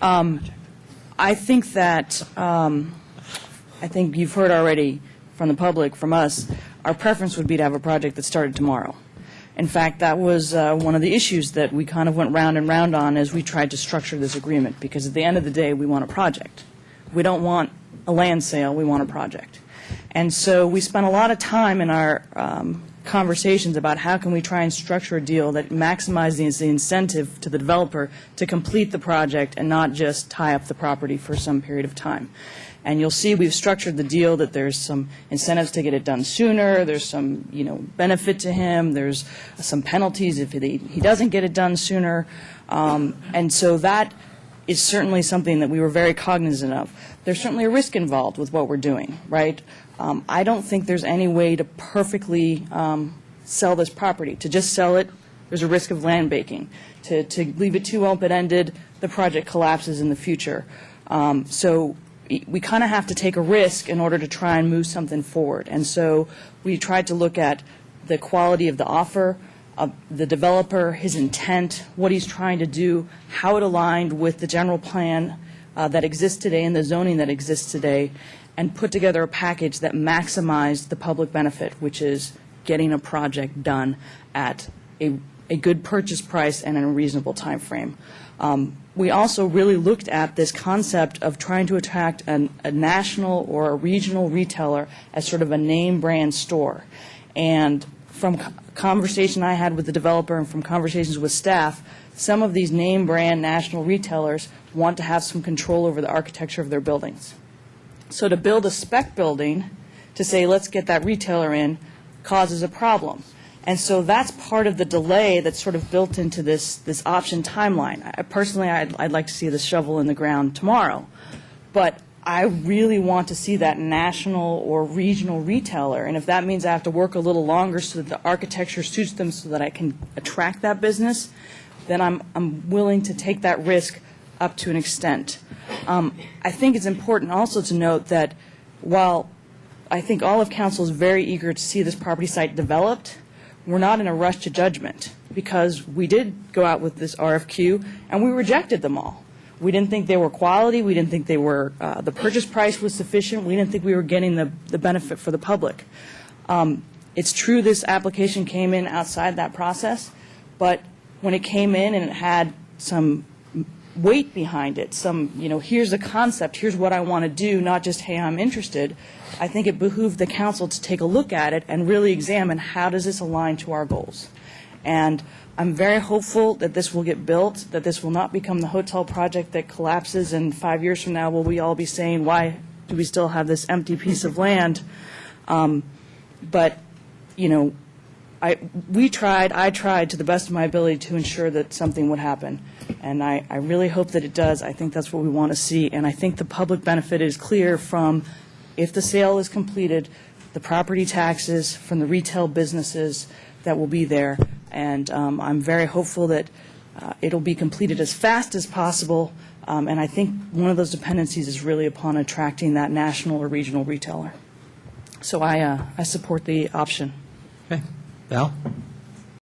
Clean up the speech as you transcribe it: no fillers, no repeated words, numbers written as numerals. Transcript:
I think that, I think you've heard already from the public, from us, our preference would be to have a project that started tomorrow. In fact, that was one of the issues that we kind of went round and round on as we tried to structure this agreement, because at the end of the day, we want a project. We don't want a land sale, we want a project. And so we spent a lot of time in our conversations about how can we try and structure a deal that maximizes the incentive to the developer to complete the project and not just tie up the property for some period of time. And you'll see we've structured the deal that there's some incentives to get it done sooner, there's some benefit to him, there's some penalties if he doesn't get it done sooner. And so that is certainly something that we were very cognizant of. There's certainly a risk involved with what we're doing, right? I don't think there's any way to perfectly sell this property. To just sell it, there's a risk of land banking. To leave it too open-ended, the project collapses in the future. So we kind of have to take a risk in order to try and move something forward. And so we tried to look at the quality of the offer, the developer, his intent, what he's trying to do, how it aligned with the general plan that exists today and the zoning that exists today, and put together a package that maximized the public benefit, which is getting a project done at a good purchase price and in a reasonable time frame. We also really looked at this concept of trying to attract a national or a regional retailer as sort of a name brand store. And from conversation I had with the developer and from conversations with staff, some of these name brand national retailers want to have some control over the architecture of their buildings. So to build a spec building, to say let's get that retailer in, causes a problem. And so that's part of the delay that's sort of built into this option timeline. Personally, I'd like to see the shovel in the ground tomorrow. But I really want to see that national or regional retailer. And if that means I have to work a little longer so that the architecture suits them so that I can attract that business, then I'm willing to take that risk up to an extent. I think it's important also to note that while I think all of council is very eager to see this property site developed, we're not in a rush to judgment, because we did go out with this RFQ and we rejected them all. We didn't think they were quality. We didn't think they were the purchase price was sufficient. We didn't think we were getting the benefit for the public. It's true this application came in outside that process, but when it came in and it had some weight behind it, some, here's the concept, here's what I want to do, not just, hey, I'm interested, I think it behooved the council to take a look at it and really examine how does this align to our goals. And I'm very hopeful that this will get built, that this will not become the hotel project that collapses, and 5 years from now will we all be saying, why do we still have this empty piece of land? But, I tried to the best of my ability to ensure that something would happen. And I really hope that it does. I think that's what we want to see. And I think the public benefit is clear from, if the sale is completed, the property taxes from the retail businesses that will be there. And I'm very hopeful that it'll be completed as fast as possible. And I think one of those dependencies is really upon attracting that national or regional retailer. So I support the option. Okay. Val?